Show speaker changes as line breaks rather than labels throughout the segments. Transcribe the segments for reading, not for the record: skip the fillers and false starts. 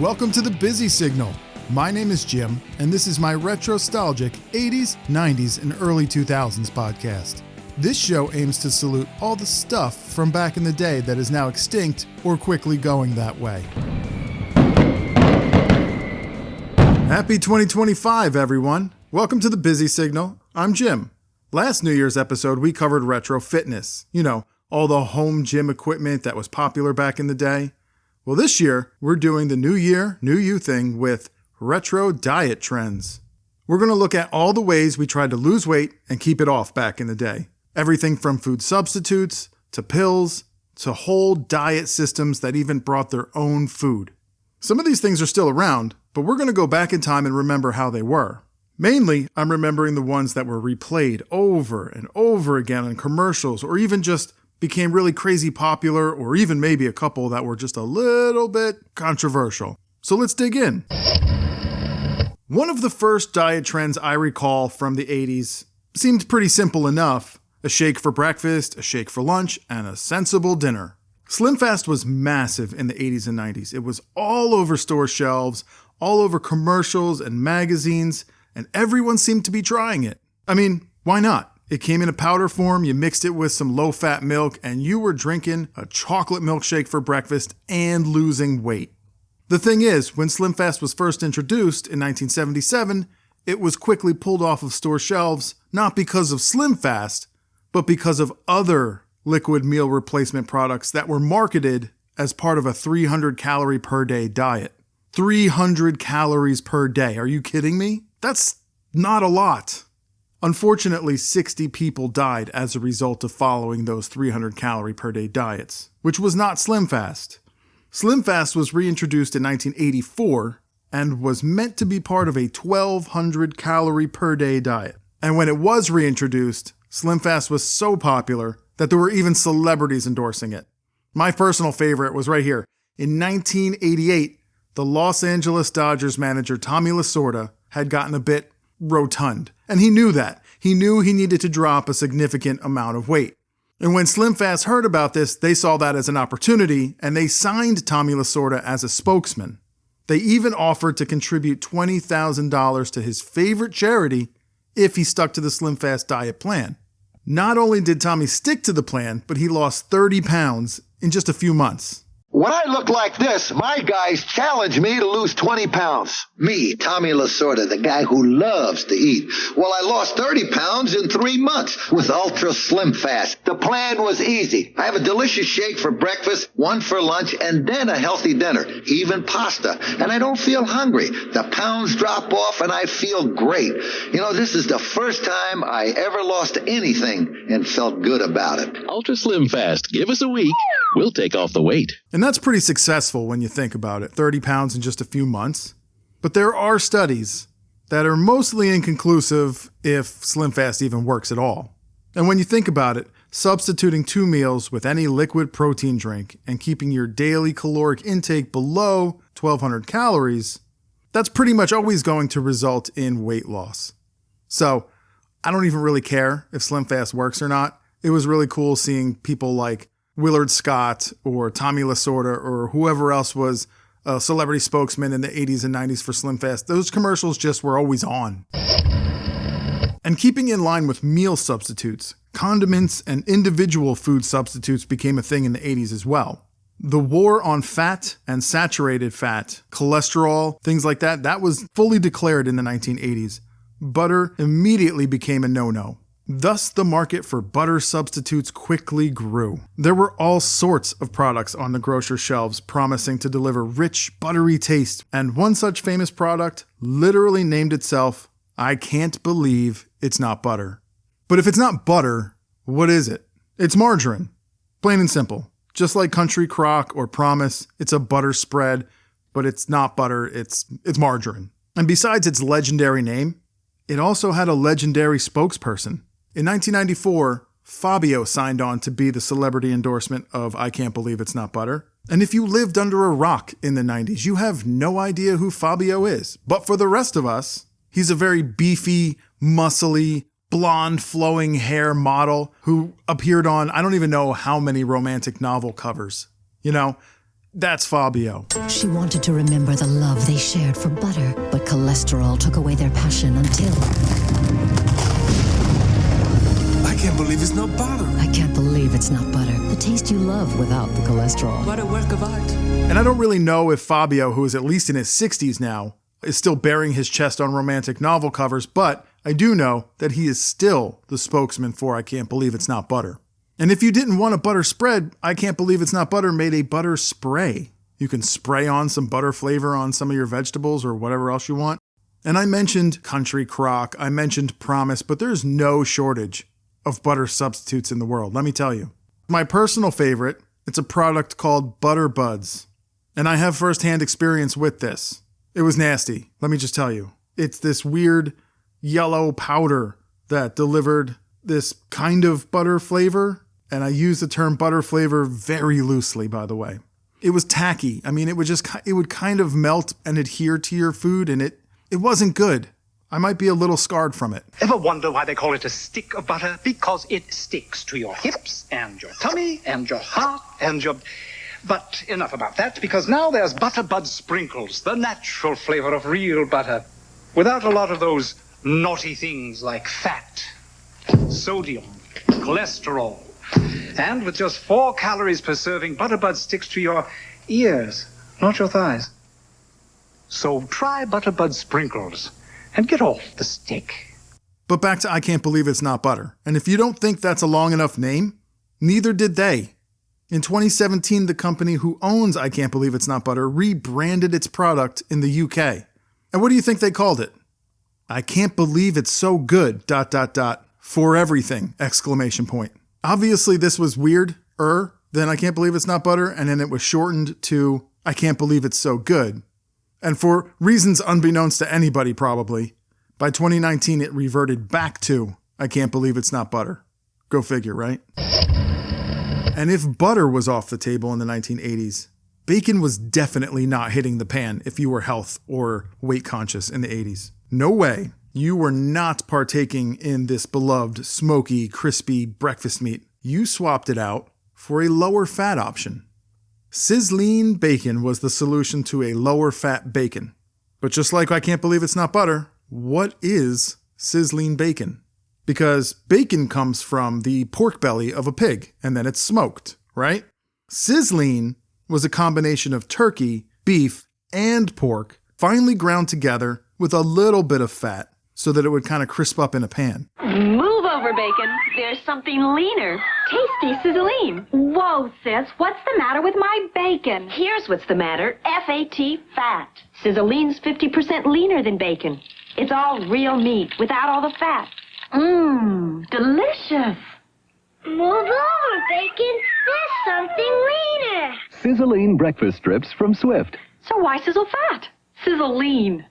Welcome to the Busy Signal. My name is Jim, and this is my retrostalgic 80s, 90s, and early 2000s podcast. This show aims to salute all the stuff from back in the day that is now extinct or quickly going that way. Happy 2025, everyone. Welcome to the Busy Signal. I'm Jim. Last New Year's episode, we covered retro fitness. You know, all the home gym equipment that was popular back in the day. Well, this year, we're doing the New Year, New You thing with retro diet trends. We're going to look at all the ways we tried to lose weight and keep it off back in the day. Everything from food substitutes, to pills, to whole diet systems that even brought their own food. Some of these things are still around, but we're going to go back in time and remember how they were. Mainly, I'm remembering the ones that were replayed over and over again in commercials, or even just became really crazy popular, or even maybe a couple that were just a little bit controversial. So let's dig in. One of the first diet trends I recall from the 80s seemed pretty simple enough. A shake for breakfast, a shake for lunch, and a sensible dinner. Slim Fast was massive in the 80s and 90s. It was all over store shelves, all over commercials and magazines, and everyone seemed to be trying it. I mean, why not? It came in a powder form, you mixed it with some low-fat milk, and you were drinking a chocolate milkshake for breakfast and losing weight. The thing is, when Slim Fast was first introduced in 1977, it was quickly pulled off of store shelves, not because of Slim Fast, but because of other liquid meal replacement products that were marketed as part of a 300 calorie per day diet. 300 calories per day. Are you kidding me? That's not a lot. Unfortunately, 60 people died as a result of following those 300 calorie per day diets, which was not Slim Fast. Slim Fast was reintroduced in 1984 and was meant to be part of a 1,200 calorie per day diet. And when it was reintroduced, Slim Fast was so popular that there were even celebrities endorsing it. My personal favorite was right here. In 1988, the Los Angeles Dodgers manager Tommy Lasorda had gotten a bit rotund, and he knew that. He knew he needed to drop a significant amount of weight. And when Slim Fast heard about this, they saw that as an opportunity, and they signed Tommy Lasorda as a spokesman. They even offered to contribute $20,000 to his favorite charity if he stuck to the Slim Fast diet plan. Not only did Tommy stick to the plan, but he lost 30 pounds in just a few months.
When I look like this, my guys challenge me to lose 20 pounds. Me, Tommy Lasorda, the guy who loves to eat. Well, I lost 30 pounds in 3 months with Ultra Slim Fast. The plan was easy. I have a delicious shake for breakfast, one for lunch, and then a healthy dinner, even pasta. And I don't feel hungry. The pounds drop off and I feel great. You know, this is the first time I ever lost anything and felt good about it.
Ultra Slim Fast. Give us a week. We'll take off the weight.
And that's pretty successful when you think about it, 30 pounds in just a few months. But there are studies that are mostly inconclusive if Slim Fast even works at all. And when you think about it, substituting 2 meals with any liquid protein drink and keeping your daily caloric intake below 1,200 calories, that's pretty much always going to result in weight loss. So I don't even really care if Slim Fast works or not. It was really cool seeing people like Willard Scott or Tommy Lasorda or whoever else was a celebrity spokesman in the 80s and 90s for Slim Fast. Those commercials just were always on. And keeping in line with meal substitutes, condiments and individual food substitutes became a thing in the 80s as well. The war on fat and saturated fat, cholesterol, things like that, that was fully declared in the 1980s. Butter immediately became a no-no. Thus, the market for butter substitutes quickly grew. There were all sorts of products on the grocery shelves promising to deliver rich, buttery taste, and one such famous product literally named itself, "I can't believe it's not butter." But if it's not butter, what is it? It's margarine. Plain and simple. Just like Country Crock or Promise, it's a butter spread, but it's not butter, it's margarine. And besides its legendary name, it also had a legendary spokesperson. In 1994, Fabio signed on to be the celebrity endorsement of I Can't Believe It's Not Butter. And if you lived under a rock in the 90s, you have no idea who Fabio is. But for the rest of us, he's a very beefy, muscly, blonde, flowing hair model who appeared on I don't even know how many romantic novel covers. You know, That's Fabio.
She wanted to remember the love they shared for butter, but cholesterol took away their passion until...
I can't believe it's not butter.
I can't believe it's not butter. The taste you love without the cholesterol.
What a work of art.
And I don't really know if Fabio, who is at least in his 60s now, is still bearing his chest on romantic novel covers, but I do know that he is still the spokesman for I Can't Believe It's Not Butter. And if you didn't want a butter spread, I Can't Believe It's Not Butter made a butter spray. You can spray on some butter flavor on some of your vegetables or whatever else you want. And I mentioned Country Crock, I mentioned Promise, but there's no shortage of butter substitutes in the world, let me tell you. My personal favorite, it's a product called Butter Buds. And I have firsthand experience with this. It was nasty, let me just tell you. It's this weird yellow powder that delivered this kind of butter flavor. And I use the term butter flavor very loosely, by the way. It was tacky. I mean, it would kind of melt and adhere to your food, and it wasn't good. I might be a little scarred from it.
Ever wonder why they call it a stick of butter? Because it sticks to your hips and your tummy and your heart and your... But enough about that, because now there's Butter Bud Sprinkles, the natural flavor of real butter, without a lot of those naughty things like fat, sodium, cholesterol. And with just 4 calories per serving, Butter Bud sticks to your ears, not your thighs. So try Butter Bud Sprinkles and get off the stick.
But back to I Can't Believe It's Not Butter. And if you don't think that's a long enough name, neither did they. In 2017, the company who owns I Can't Believe It's Not Butter rebranded its product in the UK. And what do you think they called it? I can't believe it's so good, ... for everything, ! Obviously, this was weirder than I Can't Believe It's Not Butter, and then it was shortened to I Can't Believe It's So Good. And for reasons unbeknownst to anybody, probably, by 2019, it reverted back to I Can't Believe It's Not Butter. Go figure, right? And if butter was off the table in the 1980s, bacon was definitely not hitting the pan if you were health or weight conscious in the 80s. No way. You were not partaking in this beloved, smoky, crispy breakfast meat. You swapped it out for a lower fat option. Sizzling bacon was the solution to a lower fat bacon. But just like I Can't Believe It's Not Butter, what is sizzling bacon? Because bacon comes from the pork belly of a pig, and then it's smoked, right? Sizzling was a combination of turkey, beef, and pork, finely ground together with a little bit of fat, so that it would kind of crisp up in a pan.
Move over, bacon. There's something leaner. Tasty sizzling.
Whoa, sis, what's the matter with my bacon?
Here's what's the matter. F-A-T, fat. Sizzline's 50% leaner than bacon. It's all real meat without all the fat. Mmm, delicious.
Move over, bacon. There's something leaner.
Sizzling breakfast strips from Swift.
So why sizzle fat? Sizzle lean.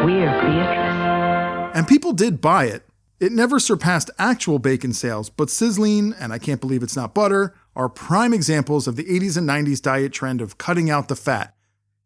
We're Beatrice.
And people did buy it. It never surpassed actual bacon sales, but sizzling and I Can't Believe It's Not Butter are prime examples of the 80s and 90s diet trend of cutting out the fat.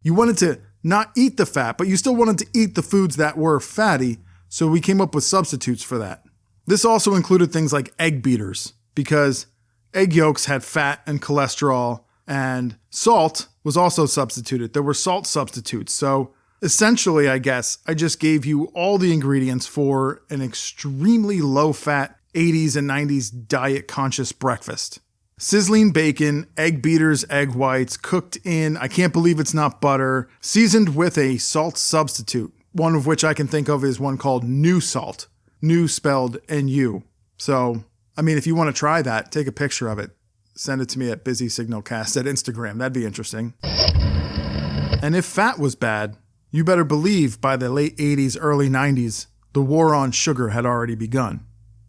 You wanted to not eat the fat, but you still wanted to eat the foods that were fatty, so we came up with substitutes for that. This also included things like egg beaters, because egg yolks had fat and cholesterol, and salt was also substituted. There were salt substitutes, so essentially, I guess, I just gave you all the ingredients for an extremely low-fat 80s and 90s diet-conscious breakfast. Sizzling bacon, egg beaters, egg whites, cooked in I Can't Believe It's Not Butter, seasoned with a salt substitute, one of which I can think of is one called New Salt. New spelled N-U. So, I mean, if you want to try that, take a picture of it. Send it to me at BusySignalCast at Instagram. That'd be interesting. And if fat was bad, you better believe by the late 80s, early 90s, the war on sugar had already begun.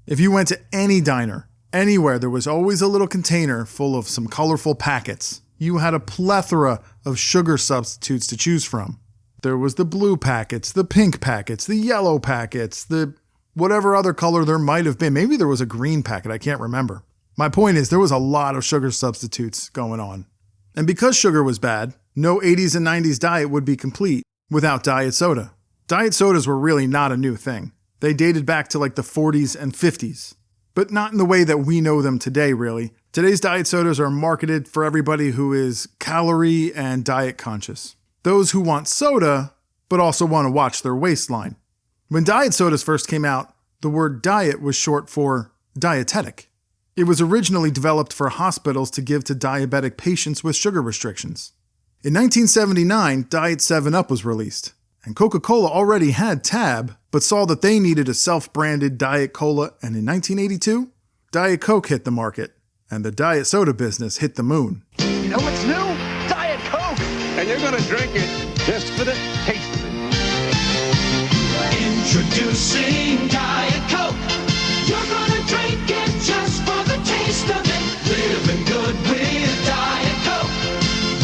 If you went to any diner, anywhere, there was always a little container full of some colorful packets. You had a plethora of sugar substitutes to choose from. There was the blue packets, the pink packets, the yellow packets, the whatever other color there might have been. Maybe there was a green packet, I can't remember. My point is, there was a lot of sugar substitutes going on. And because sugar was bad, no 80s and 90s diet would be complete without diet soda. Diet sodas were really not a new thing. They dated back to like the 40s and 50s. But not in the way that we know them today, really. Today's diet sodas are marketed for everybody who is calorie and diet conscious. Those who want soda, but also want to watch their waistline. When diet sodas first came out, the word diet was short for dietetic. It was originally developed for hospitals to give to diabetic patients with sugar restrictions. In 1979, Diet 7-Up was released, and Coca-Cola already had Tab, but saw that they needed a self-branded Diet Cola, and in 1982, Diet Coke hit the market, and the diet soda business hit the moon.
You know what's new? Diet Coke!
And you're gonna drink it just for the taste of it.
Introducing Diet Coke. You're gonna drink it just for the taste of it. Living good with Diet Coke.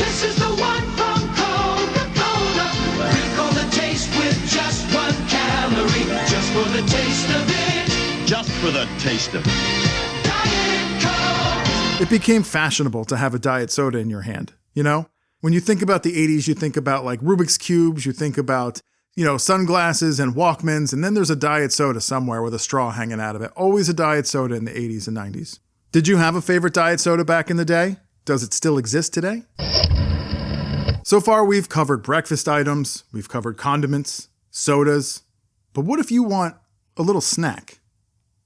This is the one from Coca-Cola. Recall the taste with just 1 calorie. Just for the taste of it.
Just for the taste of it.
Diet Coke.
It became fashionable to have a diet soda in your hand, you know? When you think about the 80s, you think about like Rubik's Cubes, you think about, sunglasses and Walkmans, and then there's a diet soda somewhere with a straw hanging out of it. Always a diet soda in the 80s and 90s. Did you have a favorite diet soda back in the day? Does it still exist today? So far, we've covered breakfast items, we've covered condiments, sodas, but what if you want a little snack?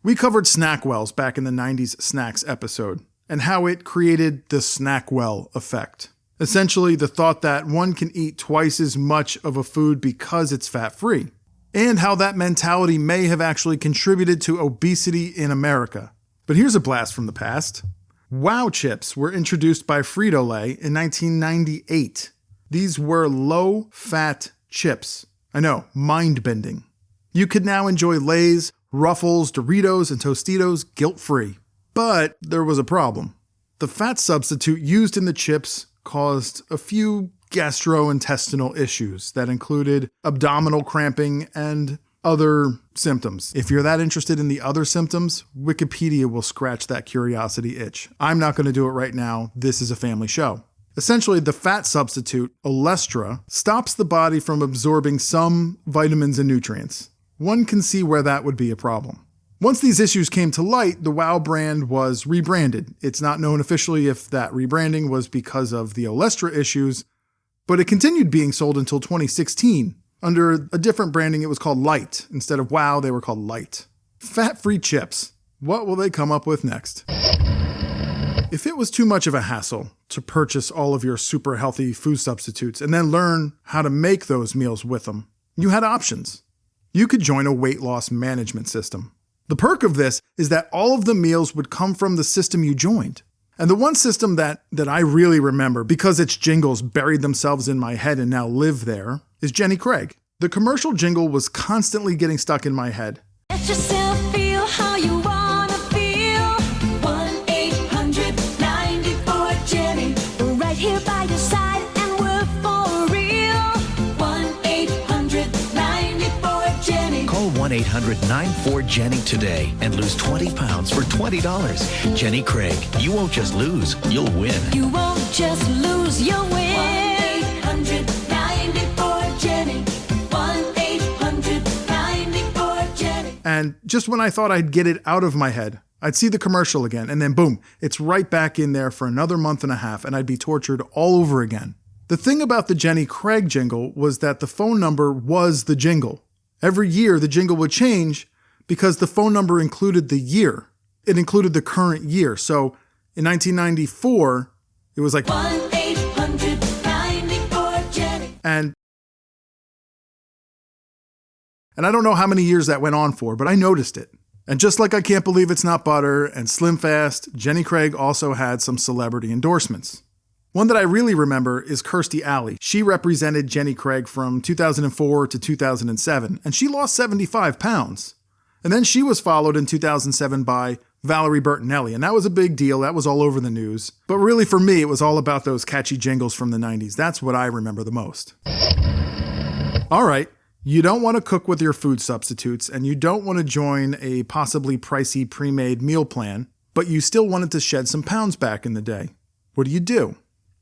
We covered Snackwells back in the 90s Snacks episode, and how it created the Snackwell effect. Essentially, the thought that one can eat twice as much of a food because it's fat-free, and how that mentality may have actually contributed to obesity in America. But here's a blast from the past. Wow chips were introduced by Frito-Lay in 1998. These were low-fat chips. I know, mind-bending. You could now enjoy Lay's, Ruffles, Doritos, and Tostitos guilt-free. But there was a problem. The fat substitute used in the chips caused a few gastrointestinal issues that included abdominal cramping and other symptoms. If you're that interested in the other symptoms, Wikipedia will scratch that curiosity itch. I'm not going to do it right now. This is a family show. Essentially, the fat substitute, Olestra, stops the body from absorbing some vitamins and nutrients. One can see where that would be a problem. Once these issues came to light, the WOW brand was rebranded. It's not known officially if that rebranding was because of the Olestra issues, but it continued being sold until 2016. Under a different branding, it was called Light. Instead of WOW, they were called Light. Fat-free chips. What will they come up with next? If it was too much of a hassle to purchase all of your super healthy food substitutes and then learn how to make those meals with them, you had options. You could join a weight loss management system. The perk of this is that all of the meals would come from the system you joined. And the one system that I really remember, because its jingles buried themselves in my head and now live there, is Jenny Craig. The commercial jingle was constantly getting stuck in my head.
Let yourself feel how you wanna feel. 1-800-94-JENNY. We're right here by your side and we're for real. 1-800-94-JENNY.
Call 1-800-94-JENNY today and lose 20 pounds for $20. Jenny Craig, you won't just lose, you'll win.
You won't just lose, you'll win. 1-800-94-JENNY. 1-800-94-JENNY.
And just when I thought I'd get it out of my head, I'd see the commercial again, and then boom, it's right back in there for another month and a half, and I'd be tortured all over again. The thing about the Jenny Craig jingle was that the phone number was the jingle. Every year, the jingle would change because the phone number included the year. It included the current year. So in 1994, it was like
1-800-94-JENNY.
And I don't know how many years that went on for, but I noticed it. And just like I Can't Believe It's Not Butter and Slim Fast, Jenny Craig also had some celebrity endorsements. One that I really remember is Kirstie Alley. She represented Jenny Craig from 2004 to 2007, and she lost 75 pounds. And then she was followed in 2007 by Valerie Bertinelli, and that was a big deal. That was all over the news. But really for me, it was all about those catchy jingles from the 90s. That's what I remember the most. All right, you don't want to cook with your food substitutes, and you don't want to join a possibly pricey pre-made meal plan, but you still wanted to shed some pounds back in the day. What do?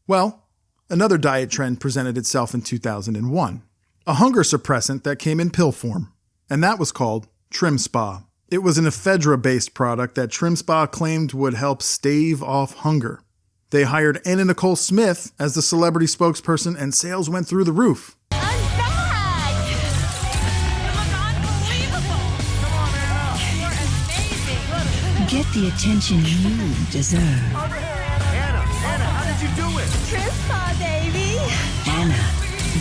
Well, another diet trend presented itself in 2001. A hunger suppressant that came in pill form, and that was called Trim Spa. It was an ephedra-based product that Trim Spa claimed would help stave off hunger. They hired Anna Nicole Smith as the celebrity spokesperson, and sales went through the roof.
Get the attention you deserve.
Anna, how did you do it?
Trim Spa, baby. Anna,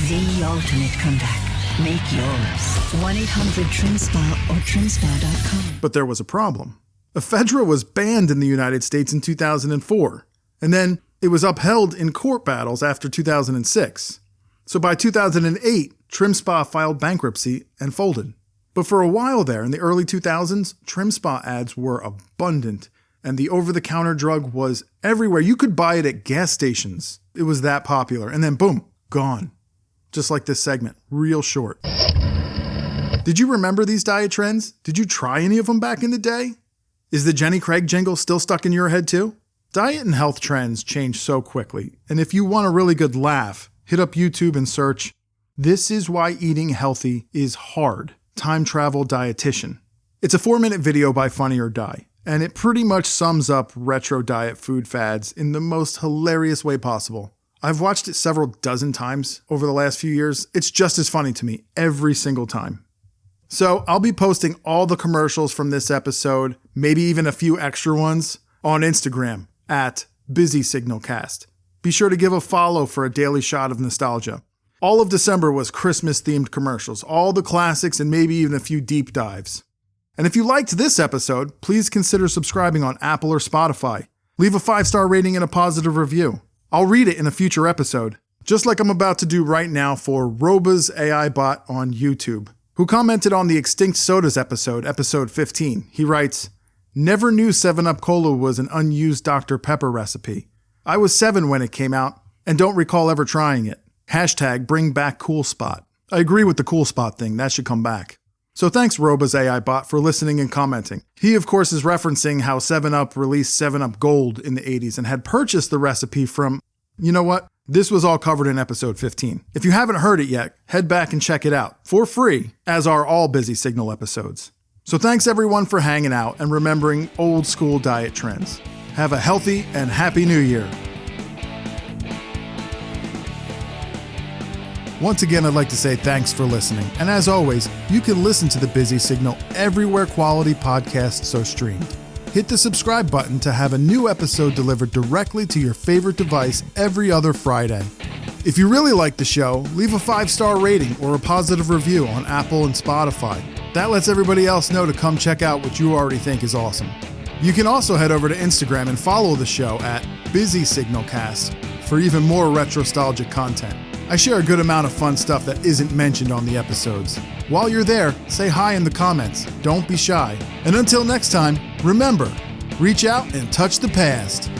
the ultimate comeback. Make yours. 1-800-TRIM-SPA or trimspa.com.
But there was a problem. Ephedra was banned in the United States in 2004, and then it was upheld in court battles after 2006. So by 2008, Trim Spa filed bankruptcy and folded. But for a while there, in the early 2000s, Trim Spa ads were abundant, and the over-the-counter drug was everywhere. You could buy it at gas stations. It was that popular. And then boom, gone. Just like this segment, real short. Did you remember these diet trends? Did you try any of them back in the day? Is the Jenny Craig jingle still stuck in your head too? Diet and health trends change so quickly, and if you want a really good laugh, hit up YouTube and search, "This is why eating healthy is hard. Time travel dietitian." It's a 4-minute video by Funny or Die, and it pretty much sums up retro diet food fads in the most hilarious way possible. I've watched it several dozen times over the last few years. It's just as funny to me every single time. So I'll be posting all the commercials from this episode, maybe even a few extra ones, on Instagram at BusySignalCast. Be sure to give a follow for a daily shot of nostalgia. All of December was Christmas-themed commercials, all the classics and maybe even a few deep dives. And if you liked this episode, please consider subscribing on Apple or Spotify. Leave a 5-star rating and a positive review. I'll read it in a future episode, just like I'm about to do right now for Roba's AI bot on YouTube, who commented on the Extinct Sodas episode 15. He writes, "Never knew 7-Up Cola was an unused Dr. Pepper recipe. I was 7 when it came out and don't recall ever trying it. Hashtag bring back Cool Spot." I agree with the Cool Spot thing. That should come back. So thanks, Roba's AI bot, for listening and commenting. He, of course, is referencing how 7-Up released 7-Up Gold in the 80s and had purchased the recipe from, you know what? This was all covered in episode 15. If you haven't heard it yet, head back and check it out for free, as are all Busy Signal episodes. So thanks everyone for hanging out and remembering old school diet trends. Have a healthy and happy new year. Once again, I'd like to say thanks for listening. And as always, you can listen to The Busy Signal everywhere quality podcasts are streamed. Hit the subscribe button to have a new episode delivered directly to your favorite device every other Friday. If you really like the show, leave a 5-star rating or a positive review on Apple and Spotify. That lets everybody else know to come check out what you already think is awesome. You can also head over to Instagram and follow the show at BusySignalCast for even more retrostalgic content. I share a good amount of fun stuff that isn't mentioned on the episodes. While you're there, say hi in the comments. Don't be shy. And until next time, remember, reach out and touch the past.